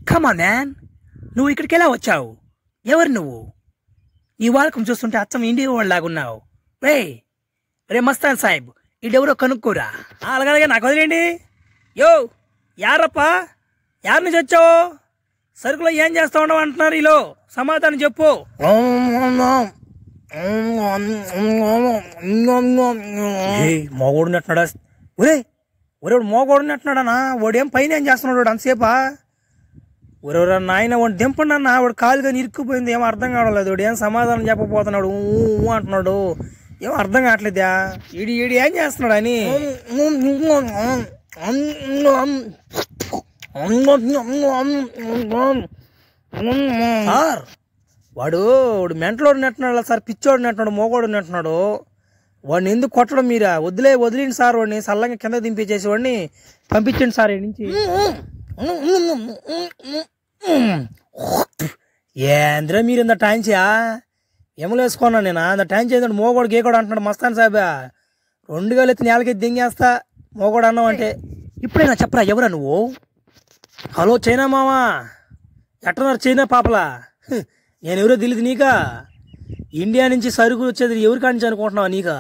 Come on man, నువ్వు ఇక్కడికి ఎలా వచ్చావు? ఎవరు నువ్వు? నీ వాలకం చూస్తుంటే అచ్చం ఇండియా వాళ్ళలాగున్నావు. రే రే మస్తాన్ సాహిబ్, ఈడెవరో కనుక్కోరా. అలాగే నాకు వదిలేండి. యో యారప్పా, యారి నుంచి వచ్చావు? సరుకులో ఏం చేస్తా ఉండవు అంటున్నారు. ఈలో సమాధానం చెప్పు. మోగోడునట్టున్నాడా? ఒరే ఒరే మోగోడునట్టున్నాడనా? వాడేం పైన ఏం చేస్తున్నాడు అంతసేపా? ఒరెవర నాయన వాడు దింపండి అన్న, వాడు కాలుగా ఇరుక్కుపోయింది. ఏమో అర్థం కావట్లేదు. వాడు ఏం సమాధానం చెప్పకపోతున్నాడు, అంటున్నాడు. ఏమో అర్థం కావట్లేదా? ఈడి ఏం చేస్తున్నాడు అని. సార్ వాడు మెంటలోడు నెట్టున్నాడు సార్, పిచ్చోడు నెట్టున్నాడు, మోగోడు నెట్టున్నాడు. వాడిని ఎందుకు కొట్టడం? మీరా వదిలేండి సార్. వాడిని సల్లంగా కింద దింపేసేసి వాడిని పంపించండి సార్ ఈ నుంచి. ఏంద్రా మీరు ఇంత టాంచా ఎమలేసుకున్నా నేను అంత టాంచ్ ఏంటంటే మోగోడు గేకోడు అంటున్నాడు మస్తాన్ సాబా. 2 గాలు ఎత్తి నేలకెత్తి దింగేస్తా మోగోడు అన్నావు అంటే. ఇప్పుడైనా చెప్పరా ఎవరా నువ్వు? హలో చైనా మామా, ఎట్టున్నారు చైనా పాపలా? నేను ఎవరో తెలియదు నీకా? ఇండియా నుంచి సరుకు వచ్చేది ఎవరి కాడి నుంచి అనుకుంటున్నావా? నీకా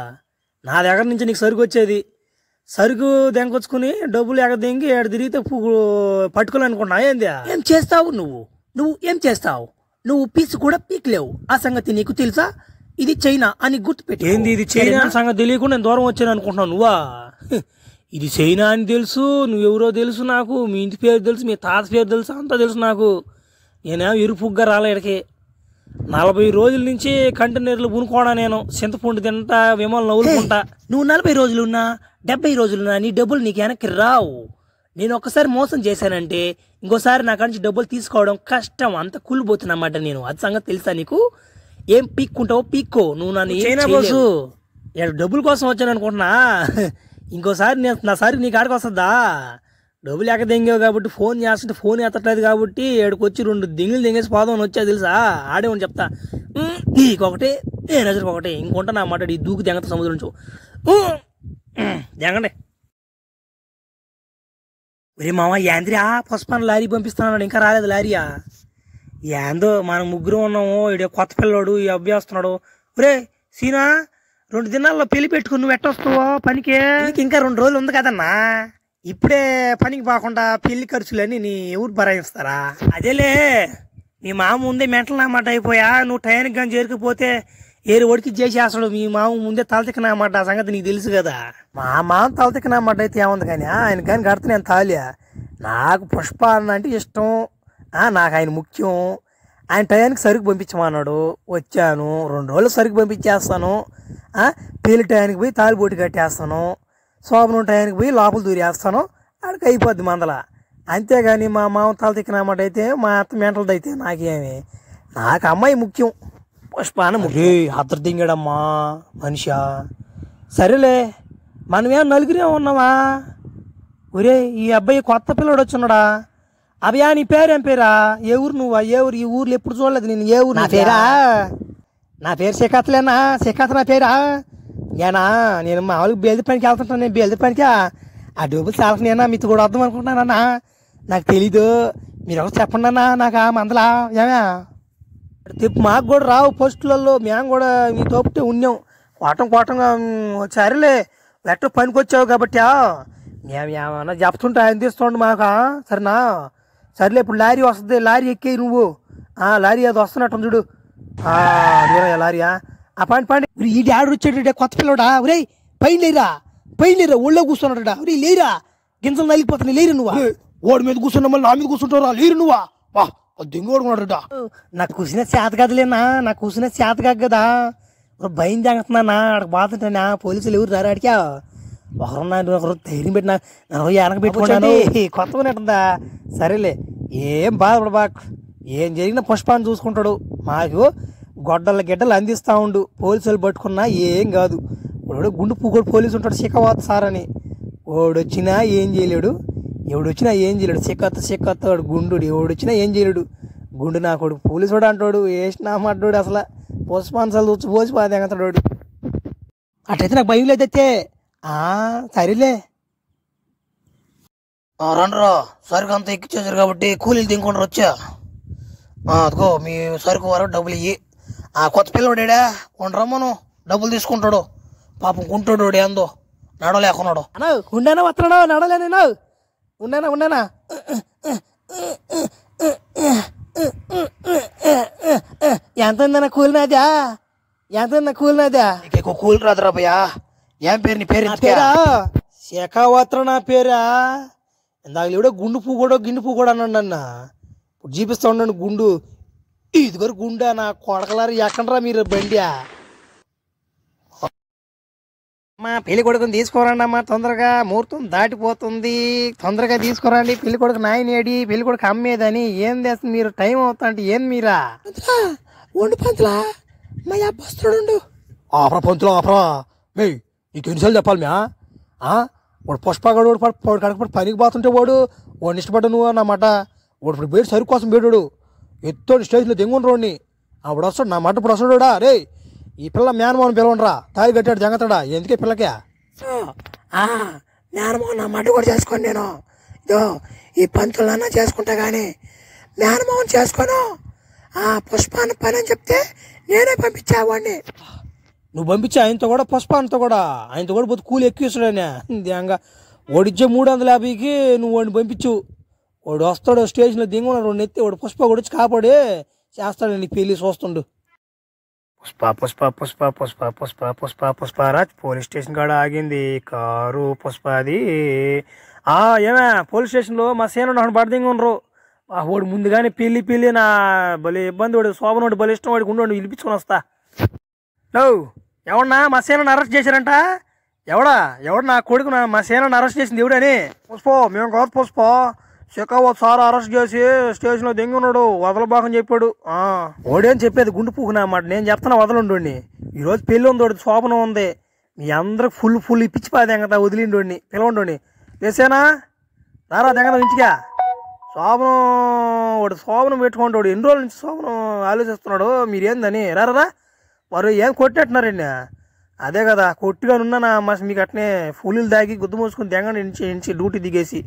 నా దగ్గర నుంచి నీకు సరుకు వచ్చేది. సరుకు దెంకొచ్చుకుని డబ్బులు ఎగదెంగి ఏడు తిరిగితే పట్టుకోవాలనుకుంటున్నా. ఏంది ఏం చేస్తావు నువ్వు? ఏం చేస్తావు? నువ్వు పీసు కూడా పీక్లేవు. ఆ సంగతి నీకు తెలుసా? ఇది చైనా అని గుర్తుపెట్టి. ఏంది ఇది చైనా సంగతి తెలియకుండా నేను దూరం వచ్చాను అనుకుంటున్నావు నువ్వా? ఇది చైనా అని తెలుసు, నువ్వెవరో తెలుసు నాకు, మీ ఇంటి పేరు తెలుసు, మీ తాత పేరు తెలుసు, అంతా తెలుసు నాకు. నేనేమో ఇరుపుగ్గా రాలే ఇక్కడికి. 40 రోజుల నుంచి కంటైనర్లు పునుకోడా నేను. చింతపండు తింటా, విమలు నవ్వులుకుంటా. నువ్వు 40 రోజులున్నా 70 రోజులున్నా నీ డబ్బులు నీకు వెనక్కి రావు. నేను ఒక్కసారి మోసం చేశానంటే ఇంకోసారి నా కాడి నుంచి డబ్బులు తీసుకోవడం కష్టం. అంత కూలిపోతున్నమాట నేను. అది సంగతి తెలుసా నీకు? ఏం పీక్కుంటావో పీక్కో. నువ్వు నన్ను చైనా బోసు డబ్బుల కోసం వచ్చాను అనుకుంటున్నా. ఇంకోసారి నా సరికి నీ కాడికి వస్తుందా? డబ్బులు ఎక్క దెంగావు కాబట్టి ఫోన్ చేస్తుంటే ఫోన్ ఎత్తట్లేదు కాబట్టి ఏడుకు వచ్చి 2 దింగులు దెంగేసి పోదామని వచ్చా తెలుసా? ఆడేమని చెప్తా. నీకొకటి ఏ నజరికి ఒకటి ఇంకొంటా నా మాట. ఈ దూకు దెంగత సముద్రం నుంచి దెంగండి. ఒరే మామ యాంద్రియా పుష్పాన్ని లారీ పంపిస్తున్నాడు, ఇంకా రాలేదు లారీయా? ఏందో మనం ముగ్గురు ఉన్నాము, ఇడే కొత్త పిల్లోడు ఈ అబ్బాయి వస్తున్నాడు. ఒరే సీనా, 2 దినాల్లో పెళ్లి పెట్టుకుని నువ్వు ఎట్టొస్తావో పనికి? ఇంకా 2 రోజులు ఉంది కదన్నా. ఇప్పుడే పనికి పోకుండా పెళ్లి ఖర్చులని నీ ఎవరు భరాయిస్తారా? అదేలే, మీ మామ ముందే మెంటల్ నామాట అయిపోయా. నువ్వు టైంకి కానీ చేరుకుపోతే ఏరు ఒడికి చేసేస్తాడు. మీ మామ ముందే తలతిక్కనమాట. ఆ సంగతి నీకు తెలుసు కదా. మా మామ తలతిక్కనమాట అయితే ఏముంది కానీ ఆయన కానీ కడితే నేను తాలియా. నాకు పుష్ప అన్న అంటే ఇష్టం. నాకు ఆయన ముఖ్యం. ఆయన టైంకి సరుకు పంపించమన్నాడు, వచ్చాను. 2 రోజులు సరుకు పంపించేస్తాను. పెళ్లి టైంకి పోయి తాలిబోటు కట్టేస్తాను. శోభనం టైంకి పోయి లోపల దూరేస్తాను. ఆడికి అయిపోద్ది మందల. అంతేగాని మా మామ తలతిక్కనమాట అయితే, మా అత్త మెంటలది అయితే నాకేమి. నాకు అమ్మాయి ముఖ్యం, పుష్పాన ముఖ్యం. అద్దరు దింగాడమ్మా మనిషా. సరేలే, మనమేమో నలుగురే ఉన్నావా? ఒరే ఈ అబ్బాయి కొత్త పిల్లడు వచ్చున్నాడా? అబ్బాయా నీ పేరేం పేరా? ఏ ఊరు నువ్వా? ఏ ఊరు? ఈ ఊర్లో ఎప్పుడు చూడలేదు నేను. ఏ ఊరు? నా పేరా? నా పేరు శేఖత్లేనా? శేఖత్ నా పేరా? నేను మామూలుగా బేల్ది పనికి వెళ్తుంటాను. నేను బేల్ది పనికి ఆ డబ్బులు చాలా నేనా మీతో కూడా వద్దాం అనుకుంటున్నానన్నా. నాకు తెలీదు, మీరు ఒకటి చెప్పండి అన్నా నాకు. ఆ మందలా ఏమే తిప్పు మాకు కూడా రావు పోస్టులలో. మేము కూడా మీ తోపుటే ఉన్నాం. కోటంగా సరేలే, ఎట్టో పనికి వచ్చావు కాబట్టి మేము ఏమన్నా చెప్తుంటే ఆయన తీస్తుండే మాకు. సరేనా? సరేలే, ఇప్పుడు లారీ వస్తుంది, లారీ ఎక్కేయి నువ్వు. లారీ అది వస్తున్నట్టు చూడు. లారీయా? పండి ఈ డాడు వచ్చాడు కొత్త పిల్లడా. ఒరే పైన లేరా ఒళ్ళో కూర్చున్నాడా? ఒరే లేరా, గింజలు నలిగిపోతున్నాయి, లేరు నువ్వా? ఓడి మీద కూర్చున్నా మళ్ళీ నా మీద కూర్చుంటారా? లేరు నువ్వా? దింగోడుకున్నాడట. నాకు కూసిన చేత కదలేనా, నాకు కూసిన చేత కాదు కదా. భయం జాగ్రత్తనా అక్కడికి బాగుంటానా? పోలీసులు ఎవరు రారు అడిగా. ఒకరు ధైర్యం పెట్టినా వెనక పెట్టుకున్నాను. కొత్తగా ఉంటుందా? సరేలే, ఏం బాధపడబాకు. ఏం జరిగినా పుష్పాన్ని చూసుకుంటాడు. మాకు గొడ్డలు అందిస్తూ ఉండు. పోలీసులు పట్టుకున్నా ఏం కాదు. వాడు గుండు పూకోడు పోలీసు ఉంటాడు, శిఖవత్ సార్ అని. వాడొచ్చినా ఏం చేయలేడు, ఎవడొచ్చినా ఏం చేయలేడు. శిఖత్ వాడు గుండు. ఎవడొచ్చినా ఏం చేయలేడు. గుండు నా కొడుకు పోలీసు వాడు అంటాడు. వేసినా మాట్లాడు అసలు పుష్పాన్సాలు వచ్చి పోసి బాధేస్తాడు. అట్లయితే నాకు భయం లేదైతే. సరేలే. రండ్రా సరుకు అంతా ఎక్కిచ్చేసారు కాబట్టి కూలీలు దింకుంటారు వచ్చా అదిగో మీ సరుకు వరకు డబ్బులు ఇయ్యి. ఆ కొత్త పిల్లవాడా రమ్మను డబ్బులు తీసుకుంటాడు. పాపం కుంటాడు ఏందో నడవలేకున్నాడు. అన్నా ఉండేనా వస్తున్నాడు నడలే నేను ఉండేనా ఎంతైందన్నా కూలినాదా ఎక్కువ కూలి రాదురా భయ్యా. ఏం పేరు నీ పేరు? పేరా శేఖావత్ర నా పేరా. ఇందాక లేవుడో గుండు పువ్వు కూడా గిన్నె పువ్వు కూడా అన్నాడు అన్న. ఇప్పుడు చూపిస్తా ఉన్నాను గుండు. ఇదిగో గుండా నా కొడకలారు ఎక్కడరా మీరు బండి. అమ్మా పెళ్లి కొడుకుని తీసుకురండి అమ్మా తొందరగా, ముహూర్తం దాటిపోతుంది. తొందరగా తీసుకురండి పెళ్లి కొడుకు నాయనేడి పెళ్లి కొడుకు అమ్మేదని. ఏం చేస్తుంది మీరు? టైం అవుతా అంటే ఏం మీరా వండు పంతులా మా అబ్బ వస్తాడు. ఆపరా పంతులు ఆపరా. మే నీకు ఎన్నిసార్లు చెప్పాలి మ్యా? వాడు పుష్పగాడు వాడు కడపడి పనికి పోతుంటే వాడిని ఇష్టపడ్డ నువ్వు అన్నమాట. వాడు ఇప్పుడు బయట సరుకు కోసం బయటాడు ఎత్తోడు స్టేజ్లో దెంగుండు రోడ్ని. అప్పుడు వస్తాడు నా మాట. ఇప్పుడు వస్తాడా రే ఈ పిల్ల మేనమోహన్ పిలవండిరా తాయి కట్టాడు జంగతాడా. ఎందుకే పిల్లకే మేనమోహన్ నా మాట కూడా చేసుకోండి. నేను ఇదో ఈ పంతులన్నా చేసుకుంటా కానీ మేనమోహన్ చేసుకోను. పుష్పాన్ని పని అని చెప్తే నేనే పంపించా వాడిని. నువ్వు పంపించా ఆయనతో కూడా పుష్పానితో కూడా ఆయనతో కూడా పోతే కూలి ఎక్కిస్తాడనే దింగా. వాడిచ్చే 350కి నువ్వు వాడిని పంపించు. వాడు వస్తాడు స్టేషన్లో దింగున్నాడు వాడిని ఎత్తి. వాడు పుష్ప కూడా వచ్చి కాపాడి చేస్తాడు నీ పెళ్ళి చూస్తుండు. పుష్ప పుష్ప పుష్ప పుష్ప పుష్ప పుష్ప పుష్పరాజ్ పోలీస్ స్టేషన్ కాడ ఆగింది కారు పుష్పది. ఏమే పోలీస్ స్టేషన్లో మా సేన బడదింగా ఉండరు. వాడు ముందుగానే పెళ్ళి నా భలే ఇబ్బంది. వాడు శోభనోడు భలే ఇష్టం. వాడికి ఉండి పిలిపించుకొని వస్తా. ఎవడన్నా మా సేనని అరెస్ట్ చేశారంట. ఎవడు నా కొడుకు మా సేనని అరెస్ట్ చేసింది ఎవడని? పుష్ప మేము కాదు పుష్ప శేఖావత్ సార్ అరెస్ట్ చేసి స్టేషన్లో దెంగున్నాడు వదలబాకని చెప్పాడు. ఓడేం చెప్పేది గుండు పూకునా అన్నమాట. నేను చెప్తున్నా వదలండి. ఈరోజు పెళ్ళి ఉంది వాడి శోభనం ఉంది. మీ అందరికి ఫుల్ ఇప్పించి పా దెంగతా వదిలిండి పిలవండి. వేసేనా రారా దెంగదా ఇంటికా. శోభనం పెట్టుకుంటాడు. ఎన్ని రోజుల నుంచి శోభనం ఆలోచిస్తున్నాడు. మీరేందని రారా వారు ఏం కొట్టేట్టున్నారండి. అదే కదా కొట్టిగా ఉన్నా మీకు అట్నే ఫుల్లు దాగి గుద్దు మూసుకుని దెంగని ఇంచి డ్యూటీ దిగేసి